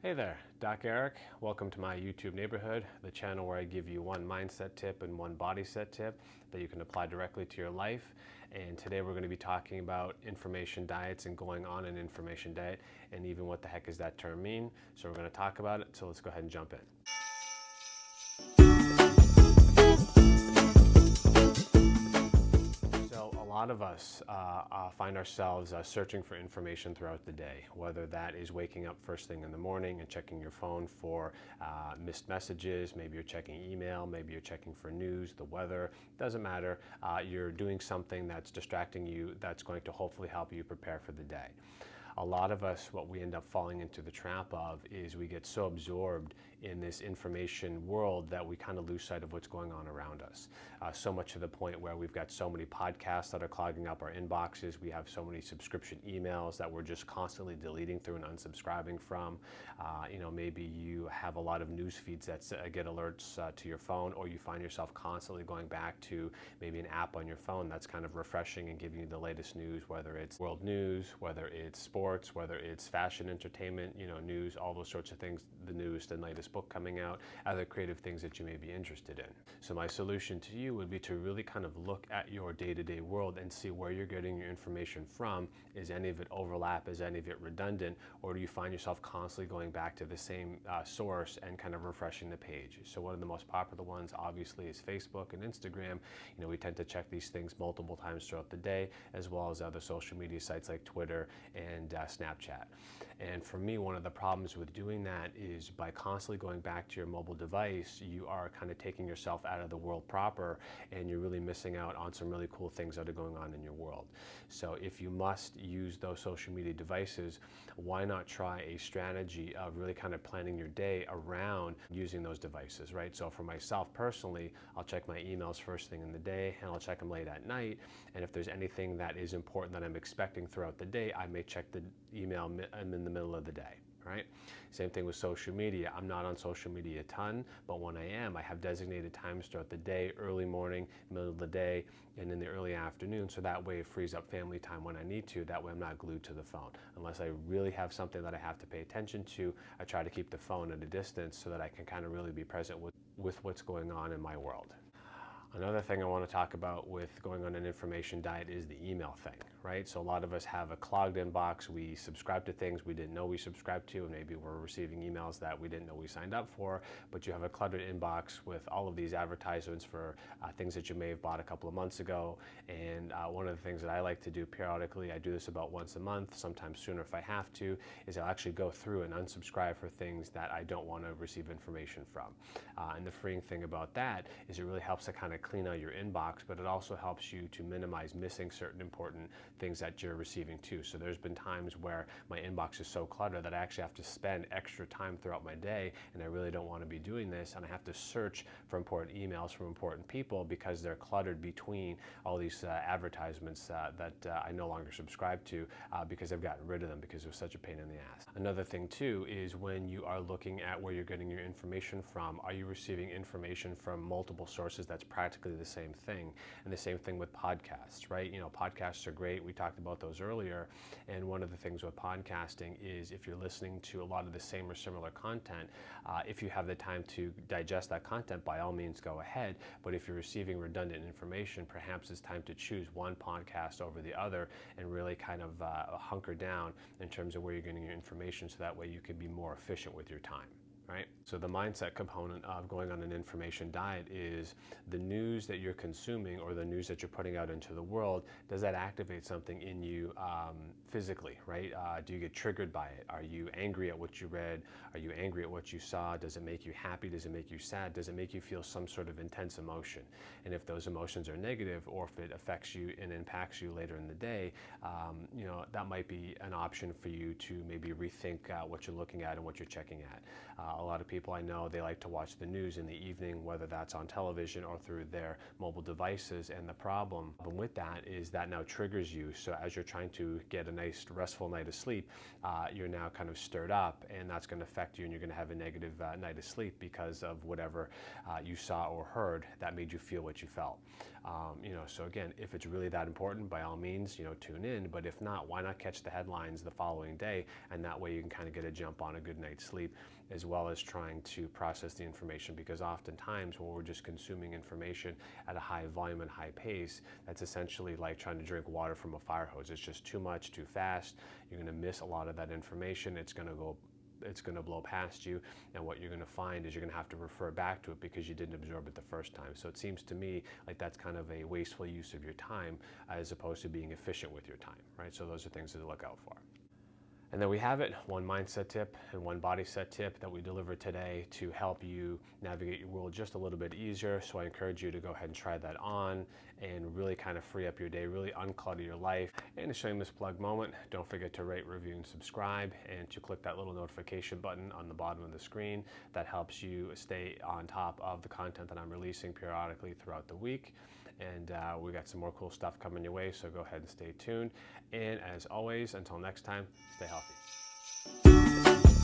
Hey there, Doc Eric. Welcome to my YouTube neighborhood, the channel where I give you one mindset tip and one body set tip that you can apply directly to your life. And today we're going to be talking about information diets and going on an information diet, and even what the heck does that term mean. So we're going to talk about it, so let's go ahead and jump in. A lot of us find ourselves searching for information throughout the day, whether that is waking up first thing in the morning and checking your phone for missed messages, maybe you're checking email, maybe you're checking for news, the weather, doesn't matter. You're doing something that's distracting you that's going to hopefully help you prepare for the day. A lot of us, what we end up falling into the trap of is we get so absorbed in this information world that we kind of lose sight of what's going on around us. So much to the point where we've got so many podcasts that are clogging up our inboxes. We have so many subscription emails that we're just constantly deleting through and unsubscribing from. Maybe you have a lot of news feeds that get alerts to your phone, or you find yourself constantly going back to maybe an app on your phone that's kind of refreshing and giving you the latest news, whether it's world news, whether it's sports, whether it's fashion, entertainment, news, all those sorts of things, the newest and latest book coming out, other creative things that you may be interested in. So my solution to you would be to really kind of look at your day-to-day world and see where you're getting your information from. Is any of it overlap? Is any of it redundant? Or do you find yourself constantly going back to the same source and kind of refreshing the page? So one of the most popular ones obviously is Facebook and Instagram. We tend to check these things multiple times throughout the day, as well as other social media sites like Twitter and Snapchat. And for me, one of the problems with doing that is by constantly going back to your mobile device, you are kind of taking yourself out of the world proper, and you're really missing out on some really cool things that are going on in your world. So if you must use those social media devices, why not try a strategy of really kind of planning your day around using those devices, right? So for myself personally, I'll check my emails first thing in the day, and I'll check them late at night. And if there's anything that is important that I'm expecting throughout the day, I may check the email in the middle of the day. Right? Same thing with social media. I'm not on social media a ton, but when I am, I have designated times throughout the day, early morning, middle of the day, and in the early afternoon, so that way it frees up family time when I need to. That way I'm not glued to the phone. Unless I really have something that I have to pay attention to, I try to keep the phone at a distance so that I can kind of really be present with what's going on in my world. Another thing I want to talk about with going on an information diet is the email thing, right? So a lot of us have a clogged inbox. We subscribe to things we didn't know we subscribed to, and maybe we're receiving emails that we didn't know we signed up for, but you have a cluttered inbox with all of these advertisements for things that you may have bought a couple of months ago. And one of the things that I like to do periodically, I do this about once a month, sometimes sooner if I have to, is I'll actually go through and unsubscribe for things that I don't want to receive information from. And the freeing thing about that is it really helps to kind of clean out your inbox, but it also helps you to minimize missing certain important things that you're receiving too. So there's been times where my inbox is so cluttered that I actually have to spend extra time throughout my day, and I really don't want to be doing this, and I have to search for important emails from important people because they're cluttered between all these advertisements that I no longer subscribe to because I've gotten rid of them because it was such a pain in the ass. Another thing too is when you are looking at where you're getting your information from, are you receiving information from multiple sources that's practically the same thing? And the same thing with podcasts, right? Podcasts are great. We talked about those earlier. And one of the things with podcasting is if you're listening to a lot of the same or similar content, if you have the time to digest that content, by all means go ahead. But if you're receiving redundant information, perhaps it's time to choose one podcast over the other and really kind of hunker down in terms of where you're getting your information, so that way you can be more efficient with your time. Right? So the mindset component of going on an information diet is the news that you're consuming, or the news that you're putting out into the world, does that activate something in you physically, right? Do you get triggered by it? Are you angry at what you read? Are you angry at what you saw? Does it make you happy? Does it make you sad? Does it make you feel some sort of intense emotion? And if those emotions are negative, or if it affects you and impacts you later in the day, that might be an option for you to maybe rethink what you're looking at and what you're checking at. A lot of people I know, they like to watch the news in the evening, whether that's on television or through their mobile devices. And the problem with that is that now triggers you. So as you're trying to get a nice restful night of sleep, you're now kind of stirred up, and that's going to affect you, and you're going to have a negative night of sleep because of whatever you saw or heard that made you feel what you felt. So again, if it's really that important, by all means, tune in. But if not, why not catch the headlines the following day, and that way you can kind of get a jump on a good night's sleep, as well as trying to process the information. Because oftentimes when we're just consuming information at a high volume and high pace, that's essentially like trying to drink water from a fire hose. It's just too much, too fast. You're going to miss a lot of that information. It's going to blow past you, and what you're going to find is you're going to have to refer back to it because you didn't absorb it the first time. So it seems to me like that's kind of a wasteful use of your time as opposed to being efficient with your time, right? So those are things to look out for. And there we have it, one mindset tip and one body set tip that we delivered today to help you navigate your world just a little bit easier. So I encourage you to go ahead and try that on and really kind of free up your day, really unclutter your life. And a shameless plug moment, don't forget to rate, review, and subscribe, and to click that little notification button on the bottom of the screen. That helps you stay on top of the content that I'm releasing periodically throughout the week. And we got some more cool stuff coming your way, so go ahead and stay tuned. And as always, until next time, stay healthy.